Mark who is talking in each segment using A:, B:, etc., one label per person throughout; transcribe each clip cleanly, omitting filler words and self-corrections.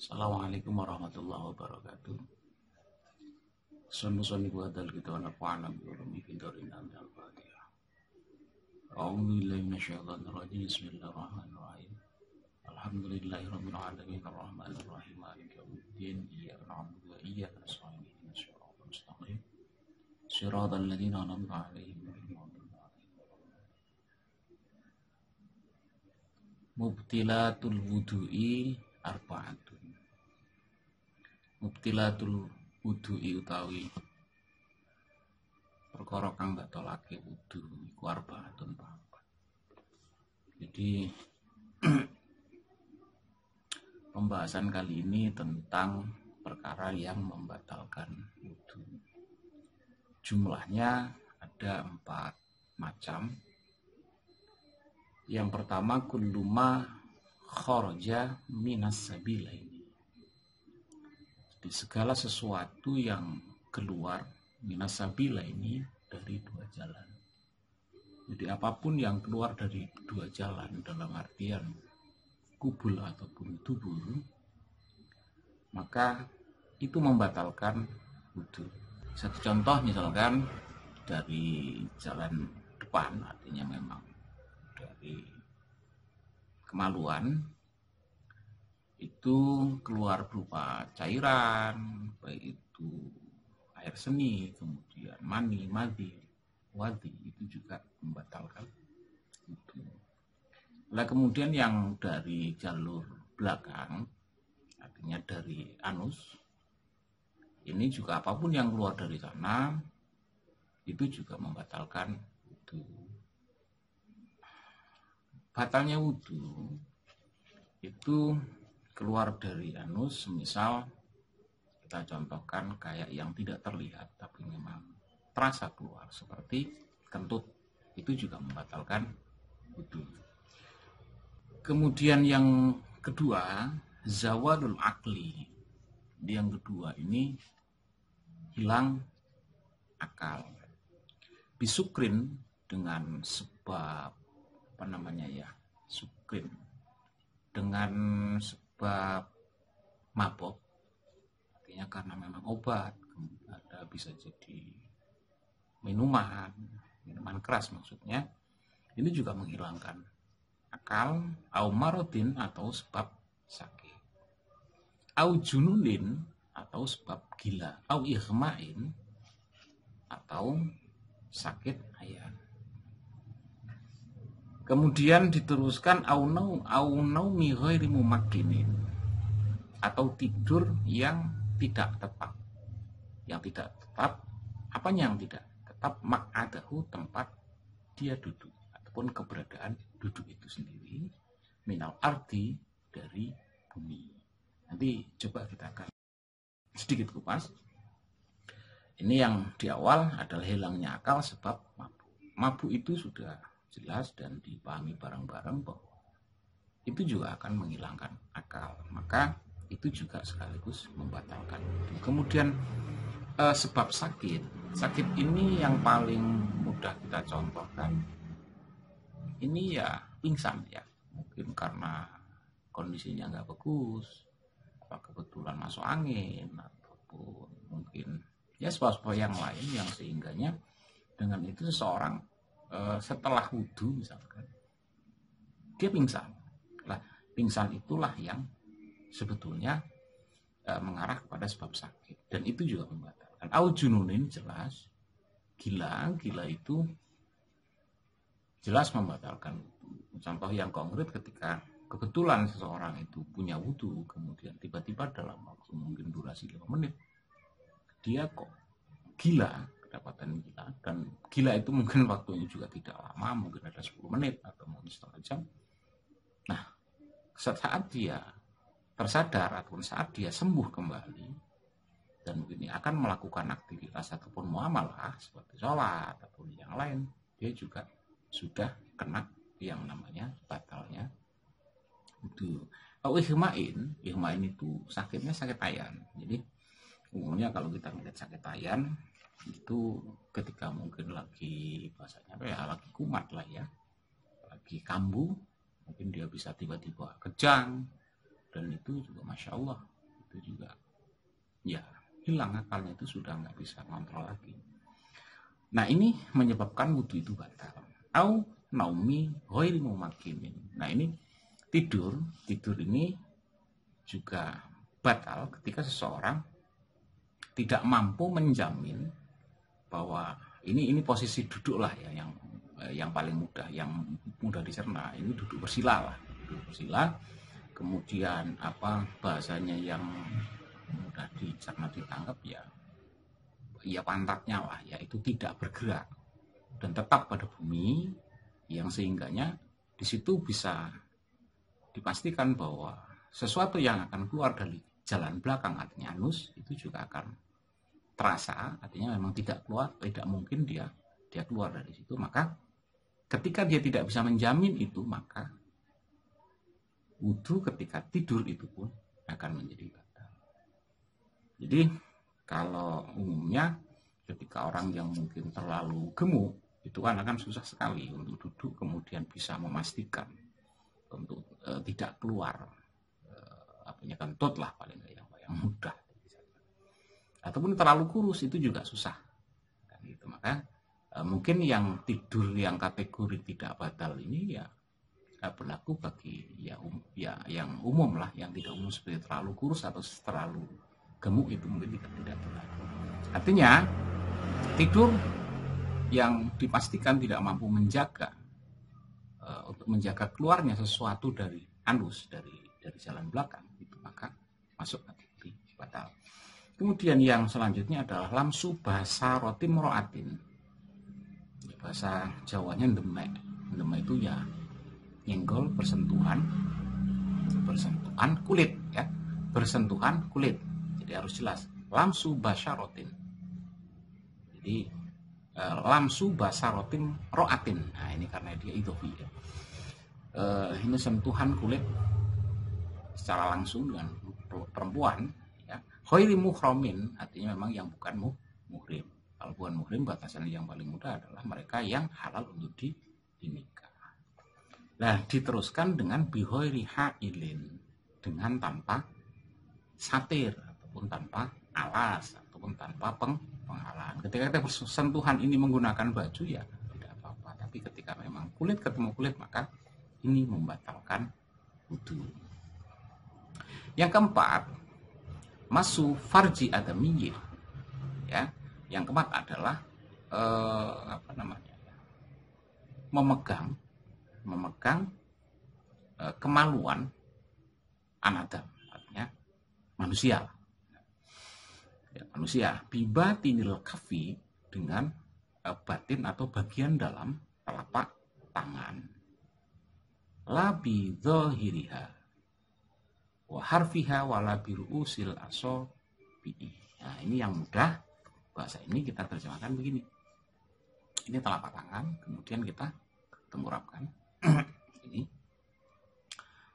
A: Assalamualaikum warahmatullahi wabarakatuh. Sunu buatal kita wa nafa'ana bi ulumi fi darin al-Fatihah. A'udzu billahi minasyaitonir rajim. Bismillahirrahmanirrahim. Alhamdulillahirabbil alamin arrahmanir rahim maliki yaumiddin. Iyyaka na'budu wa iyyaka nasta'in. Ihdinas siratal mustaqim. Shiratal ladzina an'amta 'alaihim ghairil maghdubi 'alaihim. Mubtilatul wudu'i arba'atun. Mubtilatul wudu'i utawi perkara kang batalake wudu iku arba'atun papat. Jadi pembahasan kali ini tentang perkara yang membatalkan wudu. Jumlahnya ada 4 macam. Yang pertama kulluma kharaja minas sabilaini. Di segala sesuatu yang keluar minas sabilaini dari 2 jalan. Jadi apapun yang keluar dari 2 jalan dalam artian kubul ataupun dubur, maka itu membatalkan wudu. Satu contoh misalkan dari jalan depan, artinya memang dari kemaluan itu keluar berupa cairan, baik itu air seni, kemudian mani, madhi, wadi, itu juga membatalkan wudu. Nah, kemudian yang dari jalur belakang, artinya dari anus, ini juga apapun yang keluar dari sana itu juga membatalkan wudu. Batalnya wudu itu keluar dari anus, misal kita contohkan kayak yang tidak terlihat tapi memang terasa keluar seperti kentut, itu juga membatalkan wudu. Kemudian yang kedua, zawalul akli. Yang kedua ini hilang akal. Bisukrin, dengan sebab sukrin, dengan sebab mabok, artinya karena memang obat, ada bisa jadi minuman keras maksudnya, ini juga menghilangkan akal, au marodin atau sebab sakit, au jununin atau sebab gila, au ighmain atau sakit ayan. Kemudian diteruskan au naumi ghairi mumakkinin, atau tidur yang tidak tetap. Yang tidak tetap, apanya yang tidak tetap? Maq'adahu, tempat dia duduk ataupun keberadaan duduk itu sendiri, minal ardi, dari bumi. Nanti coba kita akan sedikit kupas. Ini yang di awal adalah hilangnya akal sebab mabuk. Mabuk itu sudah jelas dan dipahami bareng-bareng bahwa itu juga akan menghilangkan akal, maka itu juga sekaligus membatalkan. Kemudian sebab sakit ini yang paling mudah kita contohkan, ini ya pingsan ya, mungkin karena kondisinya nggak bagus, apa kebetulan masuk angin, ataupun mungkin ya sebab-sebab yang lain yang sehingganya dengan itu seseorang setelah wudu misalkan dia pingsan. Lah, pingsan itulah yang sebetulnya mengarah kepada sebab sakit, dan itu juga membatalkan. Au jununin, jelas gila itu jelas membatalkan wudu. Contoh yang konkret, ketika kebetulan seseorang itu punya wudu, kemudian tiba-tiba dalam waktu mungkin durasi 5 menit dia kok gila, kedapatan gila, dan gila itu mungkin waktunya juga tidak lama, mungkin ada 10 menit atau mungkin setengah jam. Nah, saat dia tersadar ataupun saat dia sembuh kembali dan mungkin akan melakukan aktivitas ataupun muamalah seperti sholat ataupun yang lain, dia juga sudah kena yang namanya batalnya wudu. Ihmain itu sakitnya sakit ayan. Jadi umumnya kalau kita melihat sakit ayan itu ketika mungkin lagi bahasanya lagi kumat lah ya, lagi kambuh, mungkin dia bisa tiba-tiba kejang, dan itu juga masya Allah itu juga ya hilang akalnya, itu sudah nggak bisa kontrol lagi. Nah ini menyebabkan wudhu itu batal. Au naumi ghairi mumakinin. Nah ini tidur ini juga batal ketika seseorang tidak mampu menjamin bahwa ini posisi duduk lah ya yang paling mudah, yang mudah dicerna. Ini duduk bersila lah, duduk bersila. Kemudian apa bahasanya yang mudah dicerna ditangkap ya pantatnya lah, yaitu tidak bergerak dan tetap pada bumi, yang sehingganya di situ bisa dipastikan bahwa sesuatu yang akan keluar dari jalan belakang artinya anus itu juga akan terasa, artinya memang tidak mungkin dia keluar dari situ. Maka ketika dia tidak bisa menjamin itu, maka wudhu ketika tidur itu pun akan menjadi batal. Jadi kalau umumnya ketika orang yang mungkin terlalu gemuk itu kan akan susah sekali untuk duduk kemudian bisa memastikan untuk tidak keluar apanya kentut lah paling yang mudah. Ataupun terlalu kurus itu juga susah kan gitu. Maka mungkin yang tidur yang kategori tidak batal ini ya berlaku bagi yang umum lah, yang tidak umum seperti terlalu kurus atau terlalu gemuk itu mungkin tidak berlaku. Artinya tidur yang dipastikan tidak mampu menjaga untuk menjaga keluarnya sesuatu dari anus, dari jalan belakang itu, maka masuk kategori batal. Kemudian yang selanjutnya adalah lamsu basarotim ro'atin. Bahasa Jawanya demek. Demek itu ya nyenggol, bersentuhan kulit ya, bersentuhan kulit. Jadi harus jelas lamsu basarotin. Jadi lamsu basarotin ro'atin. Nah ini karena dia idhofi ya. Ini sentuhan kulit secara langsung dengan perempuan ya. Ghairi muhramin artinya memang yang bukan muhrim. Kalau bukan muhrim, batasan yang paling mudah adalah mereka yang halal untuk dinikah. Nah, diteruskan dengan bighairi hailin, dengan tanpa satir ataupun tanpa alas ataupun tanpa penghalang. Ketika kita bersentuhan ini menggunakan baju ya tidak apa-apa, tapi ketika memang kulit ketemu kulit maka ini membatalkan wudhu. Yang keempat, masu farji adamiyyin ya. Yang keempat adalah memegang kemaluan anadam, artinya manusia ya, manusia bibatinil kafi, dengan batin atau bagian dalam telapak tangan, la bi dzahiriha wa harfiha wala bi ru'usil asabi. Nah, ini yang mudah bahasa ini kita terjemahkan begini. Ini telapak tangan, kemudian kita tengkurapkan ini.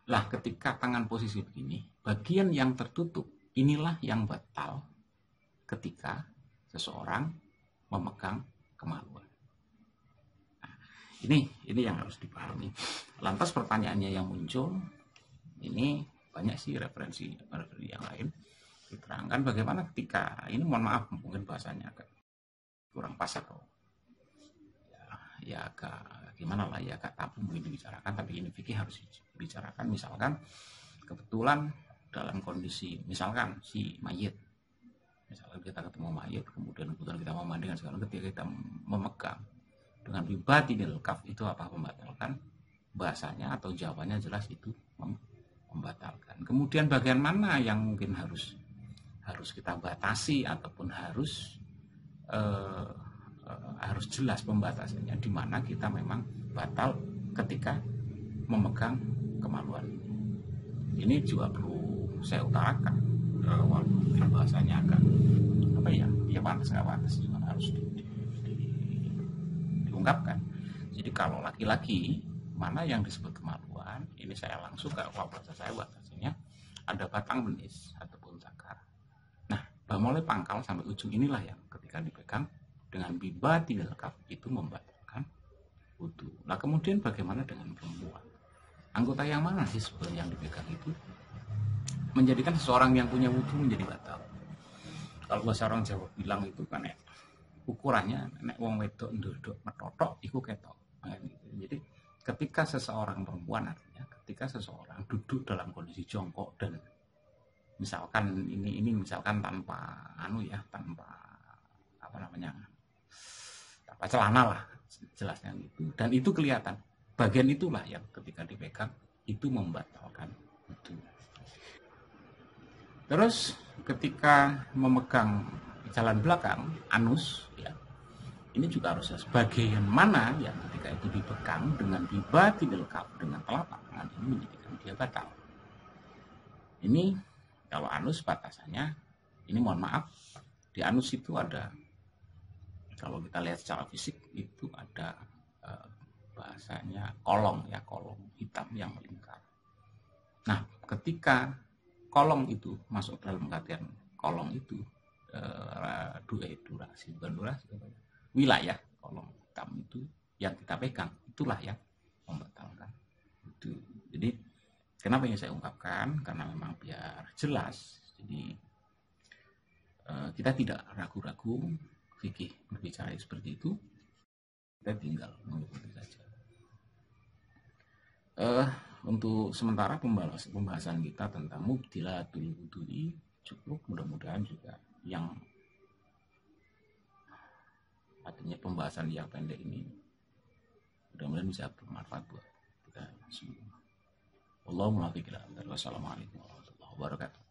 A: Lah ketika tangan posisi begini, bagian yang tertutup inilah yang batal ketika seseorang memegang kemaluan. Nah, ini yang harus dipahami. Lantas pertanyaannya yang muncul, ini banyak sih referensi yang lain diterangkan bagaimana ketika ini, mohon maaf mungkin bahasanya agak kurang pas atau ya agak gimana lah ya, agak tabu mungkin dibicarakan, tapi ini fikih harus dibicarakan. Misalkan kebetulan dalam kondisi misalkan si mayit, misalkan kita ketemu mayit kemudian kebetulan kita memandikan sekarang, ketika kita memegang dengan bibatinil kaf itu apa membatalkan? Bahasanya atau jawabannya jelas itu membatalkan. Kemudian bagian mana yang mungkin harus kita batasi ataupun harus jelas pembatasannya, di mana kita memang batal ketika memegang kemaluan. Ini juga perlu saya utarakan, walaupun bahasanya agak ya pantas nggak pantas juga harus diungkapkan. Jadi kalau laki-laki mana yang disebut kemaluan, ini saya langsung ke bahasa saya, bahasanya ada batang benis ataupun zakar. Nah, mulai pangkal sampai ujung inilah yang ketika dipegang dengan bibatinil kaf itu membatalkan wudhu. Nah kemudian bagaimana dengan perempuan? Anggota yang mana sih sebenarnya yang dipegang itu? menjadikan seseorang yang punya wudhu menjadi batal. Kalau bahasa orang Jawa bilang itu kan ya, ukurannya nek wong wedok ndodok metotok iku ketok. Nah, gitu. Jadi ketika seseorang perempuan, artinya ketika seseorang duduk dalam kondisi jongkok dan misalkan ini misalkan tanpa tanpa apa namanya, tanpa celana lah jelasnya gitu, dan itu kelihatan, bagian itulah yang ketika dipegang itu membatalkan itu. Terus ketika memegang jalan belakang anus ya, ini juga harus bagian mana yang ketika itu dipegang dengan bibatinil kaf, dengan telapak tangan, ini menjadikan dia batal. Ini kalau anus batasannya, ini mohon maaf, di anus itu ada, kalau kita lihat secara fisik itu ada bahasanya kolong ya, kolong hitam yang melingkar. Nah, ketika kolong itu masuk dalam kategori kolong itu durasi, bukan durasi, wilayah kolong hitam itu yang kita pegang, itulah yang membatalkan itu. Jadi kenapa ini saya ungkapkan, karena memang biar jelas. Jadi kita tidak ragu-ragu fikih berbicara seperti itu, kita tinggal mengikuti saja. Untuk sementara pembahasan kita tentang mubdilatul wudhu'i cukup. Mudah-mudahan juga yang artinya pembahasan yang pendek ini mudah-mudahan bisa bermanfaat buat kita semua. Wassalamualaikum warahmatullahi wabarakatuh.